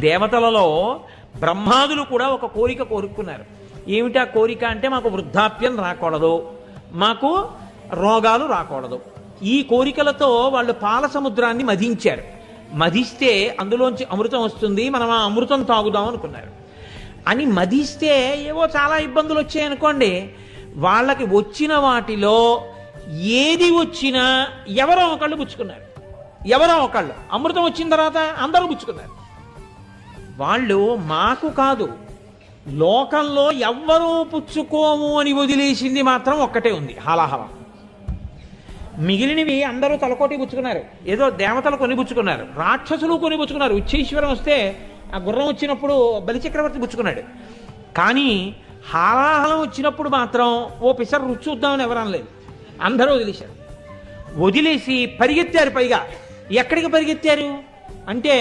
దేవతలలో బ్రహ్మాదులు కూడా ఒక కోరిక కోరుకున్నారు. ఏమిటా కోరిక అంటే, మాకు వృద్ధాప్యం రాకూడదు, మాకు రోగాలు రాకూడదు. ఈ కోరికలతో వాళ్ళు పాల సముద్రాన్ని మధించారు. మధిస్తే అందులోంచి అమృతం వస్తుంది, మనం ఆ అమృతం తాగుదాం అనుకున్నారు. అని మధిస్తే ఏవో చాలా ఇబ్బందులు వచ్చాయనుకోండి, వాళ్ళకి వచ్చిన వాటిలో ఏది వచ్చినా ఎవరో ఒకళ్ళు పుచ్చుకున్నారు. ఎవరో ఒకళ్ళు అమృతం వచ్చిన తర్వాత అందరూ పుచ్చుకున్నారు. వాళ్ళు మాకు కాదు, లోకంలో ఎవ్వరూ పుచ్చుకోము అని వదిలేసింది మాత్రం ఒక్కటే ఉంది, హాలాహలం. మిగిలినవి అందరూ తలకోటి పుచ్చుకున్నారు. ఏదో దేవతలు కొని పుచ్చుకున్నారు, రాక్షసులు కొని పుచ్చుకున్నారు. ఉచ్చైశ్వరం వస్తే ఆ గుర్రం వచ్చినప్పుడు బలిచక్రవర్తి పుచ్చుకున్నాడు. కానీ హాలాహలం వచ్చినప్పుడు మాత్రం ఓ పిసర్ రుచి చూద్దామని ఎవరు అనలేదు, అందరూ వదిలేశారు. వదిలేసి పరిగెత్తారు. పైగా ఎక్కడికి పరిగెత్తారు అంటే,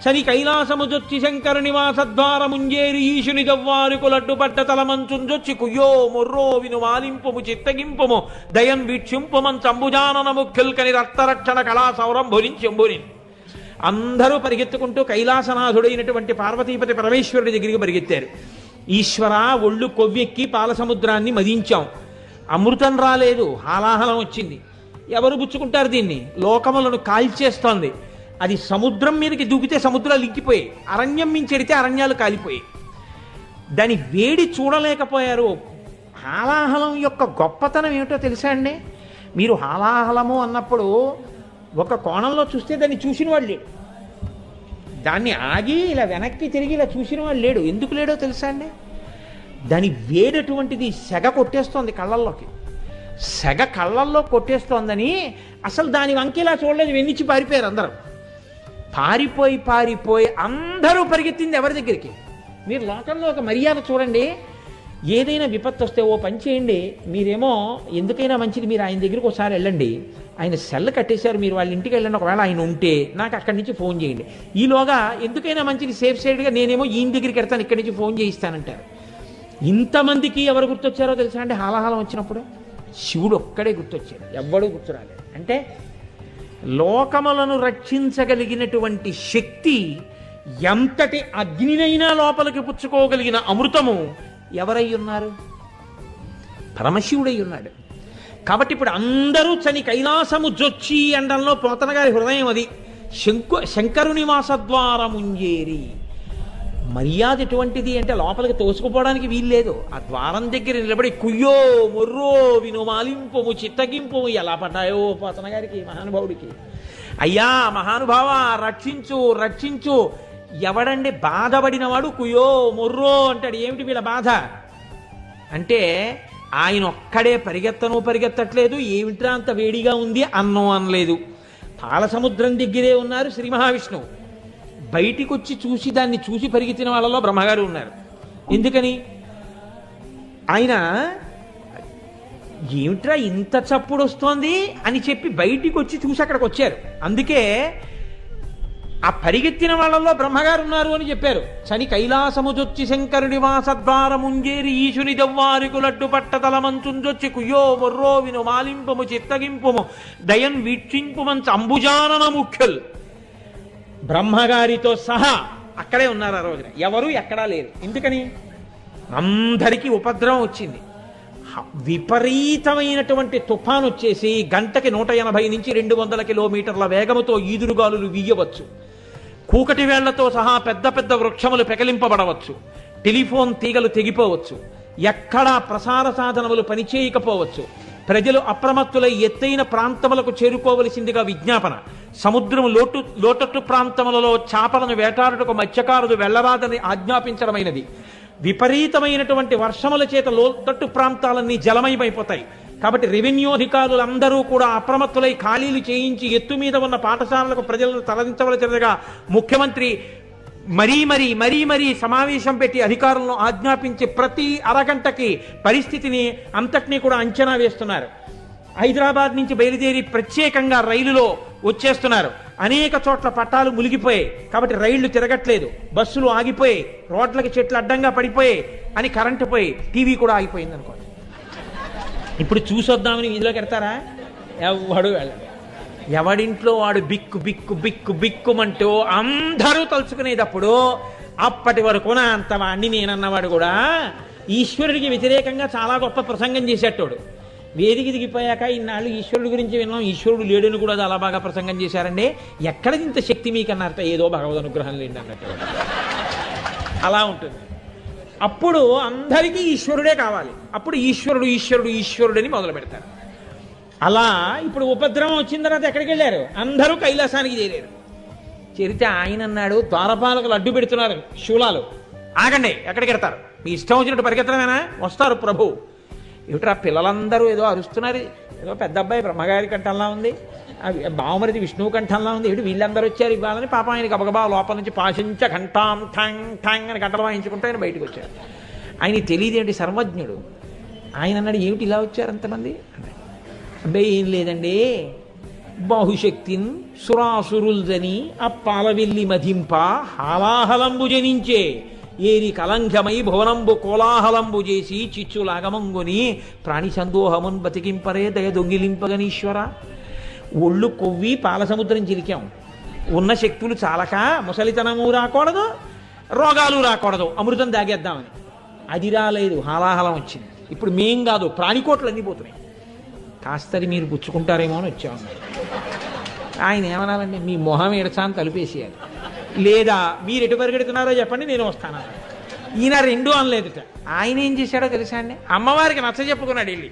శని కైలాసముజొచ్చి శంకర నివాసద్వారముంజేరి ఈశుని దవ్వారుకు లడ్డు పడ్డ తలమంచుంజొచ్చి కుయ్యో మొర్రో విను వాలింపుము చిత్తగింపుము దయన్ వీక్షింపుమన్ చంబుజానన ముఖ్యుల్కని రక్తరక్షణ కళా సౌరంభురించెంబుని. అందరూ పరిగెత్తుకుంటూ కైలాసనాథుడైనటువంటి పార్వతీపతి పరమేశ్వరుడి దగ్గరికి పరిగెత్తారు. ఈశ్వర, ఒళ్ళు కొవ్వెక్కి పాలసముద్రాన్ని మదించాం, అమృతం రాలేదు, హాలాహలం వచ్చింది. ఎవరు పుచ్చుకుంటారు దీన్ని? లోకములను కాల్చేస్తోంది. అది సముద్రం మీదకి దూకితే సముద్రాలు ఇంకిపోయాయి, అరణ్యం మించెడితే అరణ్యాలు కాలిపోయాయి. దాని వేడి చూడలేకపోయారు. హాలాహలం యొక్క గొప్పతనం ఏమిటో తెలుసా అండి? మీరు హాలాహలము అన్నప్పుడు ఒక కోణంలో చూస్తే దాన్ని చూసిన వాడు లేడు, దాన్ని ఆగి ఇలా వెనక్కి తిరిగి ఇలా చూసిన వాడు లేడు. ఎందుకు లేడో తెలుసా అండి? దాని వేడటువంటిది సెగ కొట్టేస్తోంది కళ్ళల్లోకి. సెగ కళ్ళల్లో కొట్టేస్తోందని అసలు దాని వంకి ఇలా చూడలేదు, వెన్నిచ్చి పారిపోయారు అందరూ. పారిపోయి అందరూ పరిగెత్తింది ఎవరి దగ్గరికి? మీరు లోకంలో ఒక మర్యాద చూడండి. ఏదైనా విపత్తు వస్తే ఓ పని చేయండి, మీరేమో ఎందుకైనా మంచిది మీరు ఆయన దగ్గరికి ఒకసారి వెళ్ళండి, ఆయన సెల్ కట్టేశారు, మీరు వాళ్ళ ఇంటికి వెళ్ళండి, ఒకవేళ ఆయన ఉంటే నాకు అక్కడి నుంచి ఫోన్ చేయండి. ఈలోగా ఎందుకైనా మంచిది సేఫ్ సైడ్గా నేనేమో ఈయన దగ్గరికి వెళ్తాను, ఇక్కడి నుంచి ఫోన్ చేయిస్తానంటారు. ఇంతమందికి ఎవరు గుర్తొచ్చారో తెలుసా అండి? హాలాహలం వచ్చినప్పుడు శివుడు ఒక్కడే గుర్తొచ్చాడు, ఎవ్వడూ గుర్తురాలేదు. అంటే లోకములను రక్షించగలిగినటువంటి శక్తి, ఎంతటి అగ్నినైనా లోపలికి పుచ్చుకోగలిగిన అమృతము ఎవరై ఉన్నారు? పరమశివుడై ఉన్నాడు. కాబట్టి ఇప్పుడు అందరూ చని కైలాసము జొచ్చి అండంలో పోతన గారి హృదయం అది. శంకరుని వాసద్వారముంజేరి. మర్యాద ఎటువంటిది అంటే, లోపలికి తోసుకుపోవడానికి వీల్లేదు. ఆ ద్వారం దగ్గర నిలబడి కుయ్యో మొర్రో విను మాలింపుము చిత్తగింపుము ఎలా పడ్డాయో పోతన గారికి, మహానుభావుడికి. అయ్యా మహానుభావ, రక్షించు రక్షించు. ఎవడండి బాధపడినవాడు కుయ్యో మొర్రో అంటాడు? ఏమిటి వీళ్ళ బాధ అంటే, ఆయన ఒక్కడే పరిగెత్తట్లేదు, ఏమిట్రా అంత వేడిగా ఉంది అన్నం అనలేదు. పాలసముద్రం దగ్గరే ఉన్నారు శ్రీ మహావిష్ణువు. బయటికి వచ్చి చూసి దాన్ని చూసి పరిగెత్తిన వాళ్ళలో బ్రహ్మగారు ఉన్నారు. ఎందుకని? ఆయన ఏమిట్రా ఇంత చప్పుడు వస్తోంది అని చెప్పి బయటికి వచ్చి చూసి అక్కడికి వచ్చారు. అందుకే ఆ పరిగెత్తిన వాళ్ళలో బ్రహ్మగారు ఉన్నారు అని చెప్పారు. చని కైలాసముజొచ్చి శంకరుడి వాసద్వారముంజేరి ఈశుని దవ్వారుకు లడ్డు పట్ట తలమంచుంజొచ్చి కుయ్యో మొర్రో విను మాలింపుము చిత్తగింపుము దయన్ వీక్షింపుమన్ అంబుజానన ముఖ్యుల్. బ్రహ్మగారితో సహా అక్కడే ఉన్నారు ఆ రోజున, ఎవరు ఎక్కడా లేరు. ఎందుకని? అందరికీ ఉపద్రవం వచ్చింది. విపరీతమైనటువంటి తుఫాను వచ్చేసి గంటకి 180 నుంచి 200 కిలోమీటర్ల వేగముతో ఈదురుగాలులు వీయవచ్చు. కూకటి వేళ్లతో సహా పెద్ద పెద్ద వృక్షములు పెకలింపబడవచ్చు. టెలిఫోన్ తీగలు తెగిపోవచ్చు. ఎక్కడా ప్రసార సాధనములు పనిచేయకపోవచ్చు. ప్రజలు అప్రమత్తులై ఎత్తైన ప్రాంతములకు చేరుకోవలసిందిగా విజ్ఞాపన. సముద్రం లోతట్టు ప్రాంతములలో చేపలను వేటాడుటకు మత్స్యకారులు వెళ్లరాదని ఆజ్ఞాపించడమైనది. విపరీతమైనటువంటి వర్షముల చేత లోతట్టు ప్రాంతాలన్నీ జలమయమైపోతాయి. కాబట్టి రెవెన్యూ అధికారులందరూ కూడా అప్రమత్తులై ఖాళీలు చేయించి ఎత్తు మీద ఉన్న పాఠశాలలకు ప్రజలను తరలించవలసినదిగా ముఖ్యమంత్రి మరీ సమావేశం పెట్టి అధికారులను ఆజ్ఞాపించి ప్రతి అరగంటకి పరిస్థితిని అంతటినీ కూడా అంచనా వేస్తున్నారు. హైదరాబాద్ నుంచి బయలుదేరి ప్రత్యేకంగా రైలులో వచ్చేస్తున్నారు. అనేక చోట్ల పట్టాలు మునిగిపోయాయి కాబట్టి రైళ్లు తిరగట్లేదు, బస్సులు ఆగిపోయాయి, రోడ్లకి చెట్లు అడ్డంగా పడిపోయాయి అని కరెంటు పోయి టీవీ కూడా ఆగిపోయింది అనుకోండి. ఇప్పుడు చూసొద్దామని వీధిలోకి వెడతారా? ఎవడు వెళ్ళడు. ఎవడింట్లో వాడు బిక్కు బిక్కు బిక్కు బిక్కుమంటూ అందరూ తలుచుకునేటప్పుడు అప్పటి వరకు నా అంతవాణ్ణి నేనన్నవాడు కూడా ఈశ్వరుడికి వ్యతిరేకంగా చాలా గొప్ప ప్రసంగం చేసేటోడు. వేదిక దిగిపోయాక ఇన్నాళ్ళు ఈశ్వరుడి గురించి విన్నాం, ఈశ్వరుడు లేడని కూడా చాలా బాగా ప్రసంగం చేశారండి, ఎక్కడ ఇంత శక్తి మీకు అన్నారట, ఏదో భగవద్ అనుగ్రహం లేండి అన్నట్టు. అలా ఉంటుంది. అప్పుడు అందరికీ ఈశ్వరుడే కావాలి. అప్పుడు ఈశ్వరుడు ఈశ్వరుడు ఈశ్వరుడని మొదలు పెడతారు. అలా ఇప్పుడు ఉపద్రవం వచ్చిన తర్వాత ఎక్కడికి వెళ్ళారు? అందరూ కైలాసానికి చేరారు. చేరితే ఆయన అన్నాడు, ద్వారపాలకులు అడ్డు పెడుతున్నారు శూలాలు, ఆగండి, ఎక్కడికి వెడతారు? మీ ఇష్టం వచ్చినట్టు పరిగెత్తడమేనా? వస్తారు ప్రభు. ఏమిట్రా పిల్లలందరూ ఏదో అరుస్తున్నారు, ఏదో పెద్ద అబ్బాయి బ్రహ్మగారి కంఠంలా ఉంది, బావమరిది విష్ణువు కంఠంలా ఉంది, ఏమిటి వీళ్ళందరూ వచ్చారు ఇవ్వాలని పాపం ఆయన గబగబా లోపల నుంచి పాశించ ఘంటాం ఠంగ్ ఠంగ్ అని గంటలు వాయించుకుంటూ ఆయన బయటకు వచ్చారు. ఆయన తెలియదేంటి, సర్వజ్ఞుడు. ఆయన అన్నాడు, ఏమిటి ఇలా వచ్చారు అంతమంది? అబ్బాయి ఏం లేదండి, బాహుశక్తిన్ సురాసురుల్దని అప్పాలవెల్లి మధింప హాలాహలంబు జనించే ఏరి కలంఘమై భువనంబు కోలాహలంబు చేసి చిచ్చులాగమంగుని ప్రాణి సందోహమున్ బతికింపరే దయ దొంగిలింపగనీశ్వర. ఒళ్ళు కొవ్వి పాలసముద్రం చిలికాం, ఉన్న శక్తులు చాలక ముసలితనము రాకూడదు, రోగాలు రాకూడదు, అమృతం దాగేద్దామని. అది రాలేదు, హాలాహలం వచ్చింది. ఇప్పుడు మేం కాదు, ప్రాణికోట్లు అన్నీ పోతున్నాయి. కాస్తరి మీరు పుచ్చుకుంటారేమో అని వచ్చాము. ఆయన ఏమనాలండి, మీ మొహం ఎడచాన్ని తలుపేసేయాలి, లేదా మీరు ఎటు పరిగెడుతున్నారో చెప్పండి, నేను వస్తాను. ఈయన రెండు అనలేదుట. ఆయన ఏం చేశాడో తెలుసా అండి? అమ్మవారికి నచ్చ చెప్పుకున్నాడు వెళ్ళి.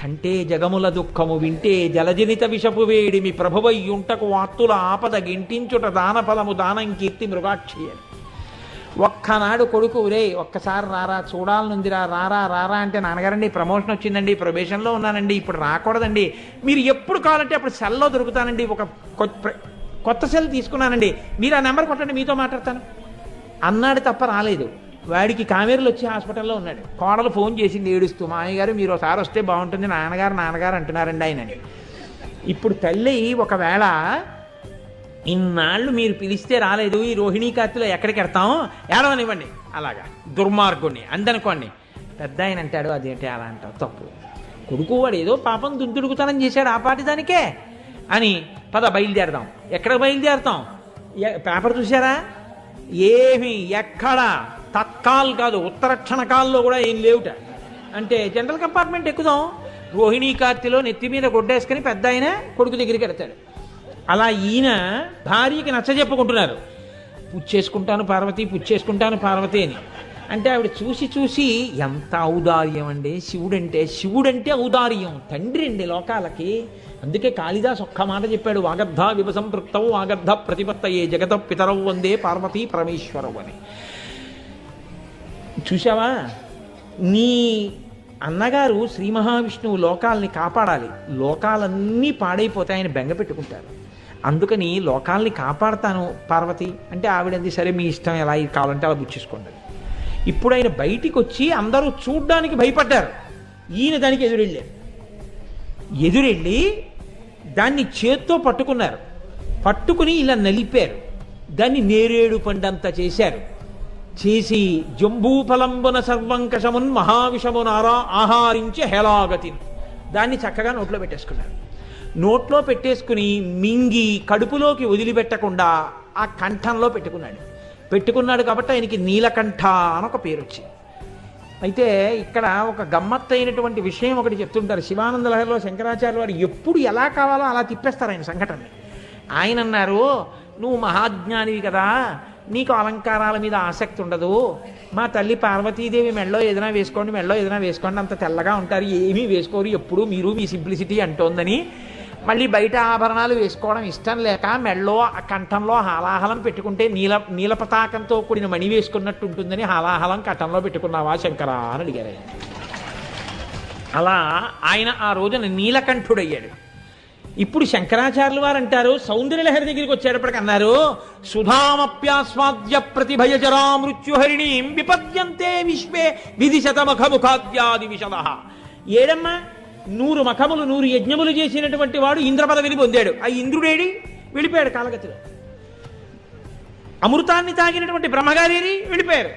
కంటే జగముల దుఃఖము వింటే జలజనిత విషపు వేడి మీ ప్రభువయ్యుంటకు వాత్తుల ఆపద గింటించుట దాన ఫలము దానం కీర్తి మృగాక్షి అని. ఒక్కనాడు కొడుకు, రే ఒక్కసారి రారా, చూడాలనుందిరా, రారా రారా అంటే, నాన్నగారండి ప్రమోషన్ వచ్చిందండి, ప్రొబేషన్లో ఉన్నానండి, ఇప్పుడు రాకూడదండి, మీరు ఎప్పుడు కావాలంటే అప్పుడు సెల్లో దొరుకుతానండి, ఒక కొత్త సెల్ తీసుకున్నానండి, మీరు ఆ నెంబర్ కొట్టండి, మీతో మాట్లాడతాను అన్నాడు తప్ప రాలేదు. వాడికి కావేరులు వచ్చి హాస్పిటల్లో ఉన్నాడు. కోడలు ఫోన్ చేసింది ఏడుస్తూ, మా అయ్యగారు మీరు ఒకసారి వస్తే బాగుంటుంది, నాన్నగారు అంటున్నారండి ఆయనని. ఇప్పుడు తల్లి ఒకవేళ ఇన్నాళ్ళు మీరు పిలిస్తే రాలేదు, ఈ రోహిణీ కార్తెలో ఎక్కడికి వెడతాం, ఏడవనివ్వండి, అలాగా దుర్మార్గుణ్ణి అందనుకోండి. పెద్ద ఆయన అంటాడు, అదేంటి అలా అంటావు, తప్పు. కొడుకు వాడు ఏదో పాపం దుందుడుకుతనం చేశాడు, ఆ పాటి దానికే అని పద బయలుదేరదాం. ఎక్కడ బయలుదేరతాం? పేపర్ చూసారా? ఏమి ఎక్కడ తత్కాల్ కాదు, ఉత్తర క్షణకాల్లో కూడా ఏం లేవుట. అంటే జనరల్ కంపార్ట్మెంట్ ఎక్కుదాం, రోహిణీ కార్తెలో నెత్తి మీద గొడ్డేసుకుని పెద్ద ఆయన కొడుకు దగ్గరికి వెడతాడు. అలా ఈయన భార్యకి నచ్చజెప్పుకుంటున్నారు, పుచ్చేసుకుంటాను పుచ్చేసుకుంటాను పార్వతి అని. అంటే ఆవిడ చూసి చూసి ఎంత ఔదార్యం అండి శివుడంటే ఔదార్యం, తండ్రి అండి లోకాలకి. అందుకే కాళిదాస్ ఒక్క మాట చెప్పాడు, వాగర్ధ విభసంపృక్తవు వాగర్ధ ప్రతిపత్తయే జగత పితరవు వందే పార్వతీ పరమేశ్వరవు అని. చూసావా, నీ అన్నగారు శ్రీ మహావిష్ణువు లోకాలని కాపాడాలి, లోకాలన్నీ పాడైపోతాయని బెంగ పెట్టుకుంటారు. అందుకని లోకాల్ని కాపాడతాను పార్వతి అంటే ఆవిడంది, సరే మీ ఇష్టం, ఎలా కావాలంటే అలా బుచ్చేసుకోండి. ఇప్పుడు ఆయన బయటికి వచ్చి అందరూ చూడ్డానికి భయపడ్డారు. ఈయన దానికి ఎదురెళ్ళి దాన్ని చేత్తో పట్టుకున్నారు. పట్టుకుని ఇలా నలిపారు, దాన్ని నేరేడు పండంతా చేశారు. చేసి జంబూఫలంబున సర్వంకషమున్ మహావిషమునారా ఆహారించి హేలాగతిని, దాన్ని చక్కగా నోట్లో పెట్టేసుకున్నారు. నోట్లో పెట్టేసుకుని మింగి కడుపులోకి వదిలిపెట్టకుండా ఆ కంఠంలో పెట్టుకున్నాడు కాబట్టి ఆయనకి నీలకంఠ అని ఒక పేరు వచ్చింది. అయితే ఇక్కడ ఒక గమ్మత్తైనటువంటి విషయం ఒకటి చెప్తుంటారు. శివానంద లహరిలో శంకరాచార్య వారు ఎప్పుడు ఎలా కావాలో అలా తిప్పేస్తారు ఆయన సంఘటనని. ఆయన అన్నారు, నువ్వు మహాజ్ఞానివి కదా, నీకు అలంకారాల మీద ఆసక్తి ఉండదు. మా తల్లి పార్వతీదేవి మెళ్ళో ఏదైనా వేసుకోండి, అంత తెల్లగా ఉంటారు, ఏమీ వేసుకోరు, ఎప్పుడు మీరు మీ సింప్లిసిటీ అంటోందని మళ్ళీ బయట ఆభరణాలు వేసుకోవడం ఇష్టం లేక మెళ్ళో కంఠంలో హాలాహలం పెట్టుకుంటే నీలపతాకంతో కూడిన మణి వేసుకున్నట్టు ఉంటుందని హాలాహలం కంఠంలో పెట్టుకున్నావా శంకరా అని అడిగారు. అలా ఆయన ఆ రోజున నీలకంఠుడయ్యాడు. ఇప్పుడు శంకరాచార్యులు వారు అంటారు, సౌందర్యలహరి దగ్గరికి వచ్చేటప్పటికి అన్నారు, సుధామప్యాస్వాద్య ప్రతిభయజరా మృత్యుహరిణీం విపద్యంతే విశ్వే విధి శతమఖముఖాద్యాది విశద. ఏడమ్మా, 100 మఖములు 100 యజ్ఞములు చేసినటువంటి వాడు ఇంద్ర పదవిని పొందాడు. ఆ ఇంద్రుడేడి వెళ్ళిపోయాడు కాలగతిలో. అమృతాన్ని తాగినటువంటి బ్రహ్మగారి వెళ్ళిపోయారు.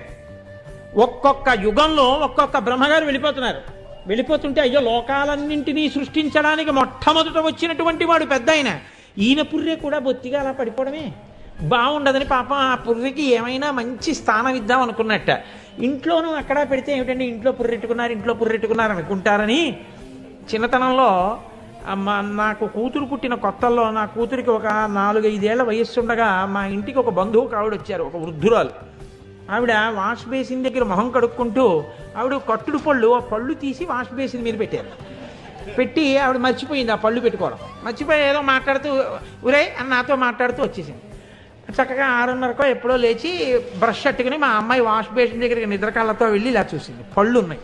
ఒక్కొక్క యుగంలో ఒక్కొక్క బ్రహ్మగారు వెళ్ళిపోతున్నారు. వెళ్ళిపోతుంటే అయ్యో లోకాలన్నింటినీ సృష్టించడానికి మొట్టమొదట వచ్చినటువంటి వాడు పెద్ద ఆయన, ఈయన పుర్రె కూడా బొత్తిగా అలా పడిపోవడమే బాగుండదని పాపం ఆ పుర్రెకి ఏమైనా మంచి స్థానం ఇద్దాం అనుకున్నట్ట. ఇంట్లోనూ అక్కడ పెడితే ఏమిటండి ఇంట్లో పుర్రెట్టుకున్నారు అనుకుంటారని చిన్నతనంలో నాకు కూతురు పుట్టిన కొత్తల్లో నా కూతురికి ఒక 4-5 ఏళ్ల వయస్సుండగా మా ఇంటికి ఒక బంధువు ఆవిడ వచ్చారు, ఒక వృద్ధురాలు. ఆవిడ వాష్ బేసిన్ దగ్గర మొహం కడుక్కుంటూ ఆవిడ కట్టుడు పళ్ళు, ఆ పళ్ళు తీసి వాష్ బేసిన్ మీద పెట్టారు. పెట్టి ఆవిడ మర్చిపోయింది ఆ పళ్ళు పెట్టుకోవడం. మర్చిపోయి ఏదో మాట్లాడుతూ ఉరే అని నాతో మాట్లాడుతూ వచ్చేసింది. చక్కగా 6:30కో ఎప్పుడో లేచి బ్రష్ అట్టుకుని మా అమ్మాయి వాష్ బేసిన్ దగ్గరికి నిద్రకాళ్ళతో వెళ్ళి ఇలా చూసింది, పళ్ళు ఉన్నాయి.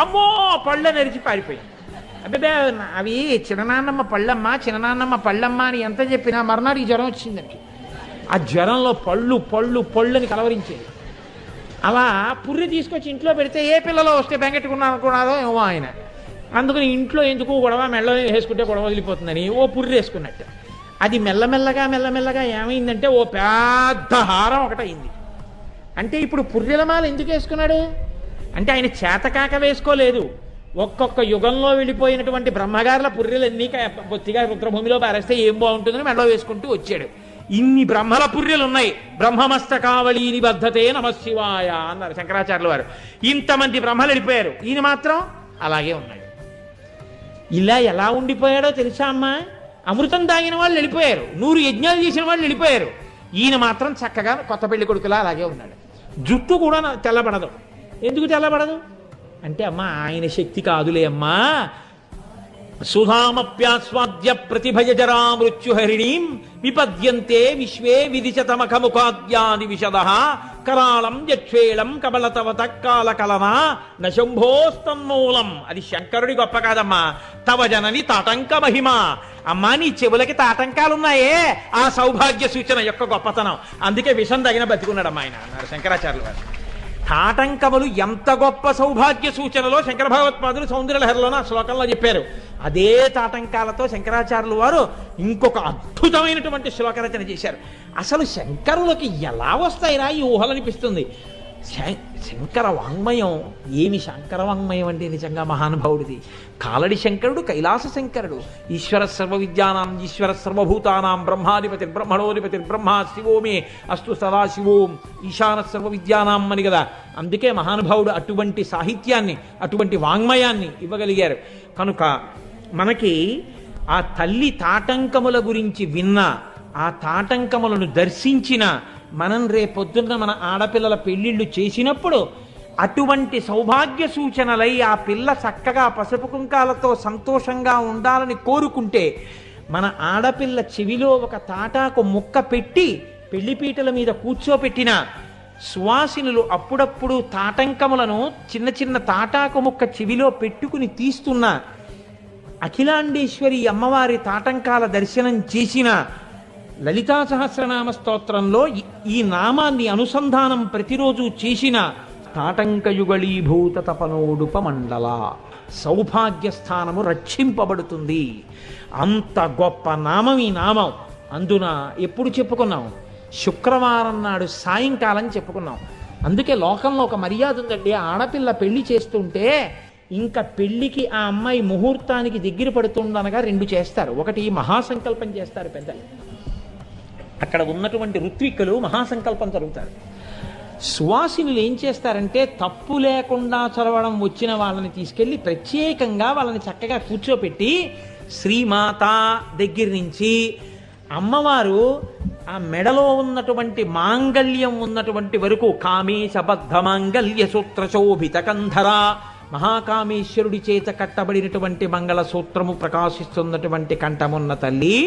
అమ్మో పళ్ళు నరిచి పారిపోయింది. అబ్బే అవి చిన్ననాన్నమ్మ పళ్ళమ్మ అని ఎంత చెప్పినా మర్నాడు ఈ జ్వరం వచ్చింది దానికి. ఆ జ్వరంలో పళ్ళు అని కలవరించేది. అలా పుర్రి తీసుకొచ్చి ఇంట్లో పెడితే ఏ పిల్లలో వస్తే బెంగెట్టుకున్నారో ఏమో ఆయన. అందుకని ఇంట్లో ఎందుకు గొడవ, మెల్ల వేసుకుంటే గొడవ వదిలిపోతుందని ఓ పుర్రి వేసుకున్నట్టు. అది మెల్లమెల్లగా ఏమైందంటే ఓ పెద్ద హారం ఒకటయింది. అంటే ఇప్పుడు పుర్రెలమాల ఎందుకు వేసుకున్నాడు అంటే ఆయన చేతకాక వేసుకోలేదు. ఒక్కొక్క యుగంలో వెళ్ళిపోయినటువంటి బ్రహ్మగారుల పుర్రెలన్నీ బొత్తిగా రుద్రభూమిలో పారేస్తే ఏం బాగుంటుందని మెడలో వేసుకుంటూ వచ్చాడు. ఇన్ని బ్రహ్మల పుర్రెలు ఉన్నాయి. బ్రహ్మమస్తకావళి నిబద్ధతే నమశివాయ అన్నారు శంకరాచార్యుల వారు. ఇంతమంది బ్రహ్మలు వెళ్ళిపోయారు, ఈయన మాత్రం అలాగే ఉన్నాడు. ఇలా ఎలా ఉండిపోయాడో తెలుసా అమ్మా? అమృతం తాగిన వాళ్ళు వెళ్ళిపోయారు, 100 యజ్ఞాలు చేసిన వాళ్ళు వెళ్ళిపోయారు, ఈయన మాత్రం చక్కగా కొత్త పెళ్లి కొడుకులా అలాగే ఉన్నాడు. జుట్టు కూడా తెల్లబడదు. ఎందుకు తెల్లబడదు అంటే అమ్మా ఆయన శక్తి కాదులే అమ్మా. సుధామప్యాస్వాద్య ప్రతిభయజరా మృత్యుహరిణీం విపద్యంతే విశ్వే విదిశతమఖముఖాద్యాది విశదః కరాళం యక్షేళం కబలతవత కాలకలనా నశంభోస్తన్మూలం. అది శంకరుడి గొప్ప కాదమ్మా, తవ జనని తాటంక మహిమ. అమ్మా నీ చెవులకి తాటంకాలున్నాయే ఆ సౌభాగ్య సూచన యొక్క గొప్పతనం. అందుకే విషం తగిన బతికున్నాడమ్మా ఆయన అన్నారు శంకరాచార్యుల వారు. తాటంకములు ఎంత గొప్ప సౌభాగ్య సూచనలో శంకర భగవత్పాదులు సౌందర్యలహరిలోన శ్లోకంలో చెప్పారు. అదే తాటంకాలతో శంకరాచార్యులు వారు ఇంకొక అద్భుతమైనటువంటి శ్లోక రచన చేశారు. అసలు శంకరులకి ఎలా వస్తాయిరా ఈ ఊహలనిపిస్తుంది. శంకర వాంగ్మయం ఏమి శంకర వాంగ్మయం అంటే నిజంగా మహానుభావుడిది. కాలడి శంకరుడు కైలాస శంకరుడు. ఈశ్వర సర్వ విద్యానాం ఈశ్వర సర్వభూతానాం బ్రహ్మాధిపతి బ్రహ్మణోధిపతి బ్రహ్మ శివోమే అస్తు సదాశివోం ఈశాన సర్వ విద్యానాం అని కదా. అందుకే మహానుభావుడు అటువంటి సాహిత్యాన్ని అటువంటి వాంగ్మయాన్ని ఇవ్వగలిగారు. కనుక మనకి ఆ తల్లి తాటంకముల గురించి విన్న, ఆ తాటంకములను దర్శించిన మనం రేపొద్దున్న మన ఆడపిల్లల పెళ్లిళ్ళు చేసినప్పుడు అటువంటి సౌభాగ్య సూచనలై ఆ పిల్ల చక్కగా పసుపు కుంకాలతో సంతోషంగా ఉండాలని కోరుకుంటే మన ఆడపిల్ల చెవిలో ఒక తాటాకు ముక్క పెట్టి పెళ్లిపీటల మీద కూర్చోపెట్టిన సువాసినులు అప్పుడప్పుడు తాటంకములను చిన్న చిన్న తాటాకు ముక్క చెవిలో పెట్టుకుని తీస్తున్న అఖిలాండేశ్వరి అమ్మవారి తాటంకాల దర్శనం చేసిన లలితా సహస్రనామ స్తోత్రంలో ఈ నామాన్ని అనుసంధానం ప్రతిరోజు చేసిన తాటంకయుగళీభూత తపనోడుపమండల సౌభాగ్య స్థానము రక్షింపబడుతుంది. అంత గొప్ప నామం ఈ నామం. అందున ఎప్పుడు చెప్పుకున్నాం? శుక్రవారం నాడు సాయంకాలం చెప్పుకున్నాం. అందుకే లోకంలో ఒక మర్యాద ఉందండి. ఆడపిల్ల పెళ్లి చేస్తుంటే ఇంకా పెళ్లికి ఆ అమ్మాయి ముహూర్తానికి దగ్గర పడుతుందనగా 2 చేస్తారు. ఒకటి మహాసంకల్పం చేస్తారు పెద్దలు, అక్కడ ఉన్నటువంటి ఋత్విక్కులు మహాసంకల్పం జరుగుతారు. సువాసినులు ఏం చేస్తారంటే తప్పు లేకుండా చదవడం వచ్చిన వాళ్ళని తీసుకెళ్ళి ప్రత్యేకంగా వాళ్ళని చక్కగా కూర్చోపెట్టి శ్రీమాత దగ్గర నుంచి అమ్మవారు ఆ మెడలో ఉన్నటువంటి మాంగళ్యం ఉన్నటువంటి వరకు కామేశబద్ధ మాంగళ్య సూత్ర శోభిత కంధర, మహాకామేశ్వరుడి చేత కట్టబడినటువంటి మంగళ సూత్రము ప్రకాశిస్తున్నటువంటి కంఠమున్న తల్లి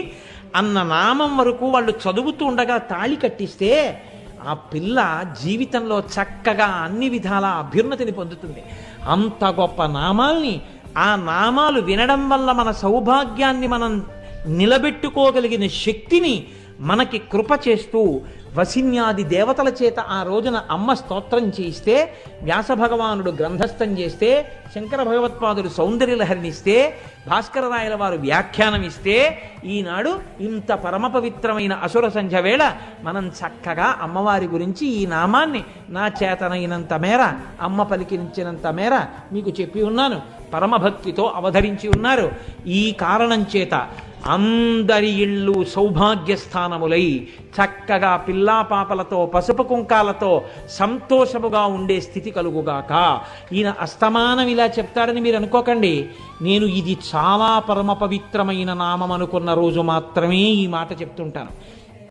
అన్న నామం వరకు వాళ్ళు చదువుతూ ఉండగా తాళి కట్టిస్తే ఆ పిల్ల జీవితంలో చక్కగా అన్ని విధాల అభ్యున్నతిని పొందుతుంది. అంత గొప్ప నామాల్ని, ఆ నామాలు వినడం వల్ల మన సౌభాగ్యాన్ని మనం నిలబెట్టుకోగలిగిన శక్తిని మనకి కృప చేస్తూ వసిన్యాది దేవతల చేత ఆ రోజున అమ్మ స్తోత్రం చేయిస్తే, వ్యాస భగవానుడు గ్రంథస్థం చేస్తే, శంకర భగవత్పాదుడు సౌందర్యలహరినిస్తే, భాస్కర రాయల వారు వ్యాఖ్యానం ఇస్తే, ఈనాడు ఇంత పరమ పవిత్రమైన అసుర సంధ్య వేళ మనం చక్కగా అమ్మవారి గురించి ఈ నామాన్ని నా చేతనైనంత మేర, అమ్మ పలికించినంత మేర మీకు చెప్పి ఉన్నాను. పరమభక్తితో అవధరించి ఉన్నారు. ఈ కారణం చేత అందరి ఇళ్ళు సౌభాగ్యస్థానములై చక్కగా పిల్లా పాపలతో పసుపు కుంకాలతో సంతోషముగా ఉండే స్థితి కలుగుగాక. ఈయన అస్తమానం ఇలా చెప్తారని మీరు అనుకోకండి. నేను ఇది చాలా పరమ పవిత్రమైన నామం అనుకున్న రోజు మాత్రమే ఈ మాట చెప్తుంటాను.